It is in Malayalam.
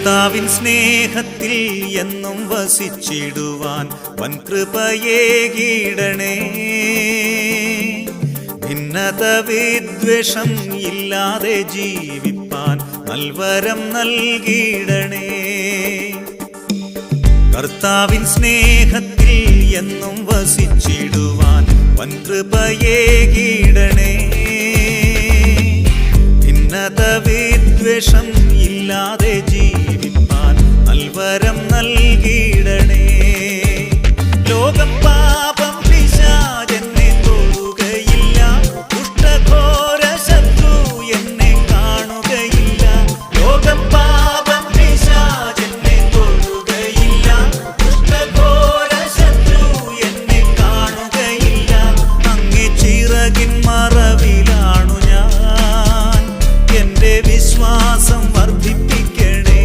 കർത്താവിൻ സ്നേഹത്തിൽ എന്നും വസിച്ചിടുവാൻ വൻകൃപയേകിടണേ. ഭിന്നത വിദ്വേഷം ഇല്ലാതെ ജീവിപ്പാൻ നൽവരം നൽകിയിടണേ. കർത്താവിൻ സ്നേഹത്തിൽ എന്നും വസിച്ചിടുവാൻ വൻകൃപയേകിടണേ. ഭിന്നത വിദ്വേഷം ഇല്ലാതെ ജീവിപ്പാൻ നൽവരം നൽകി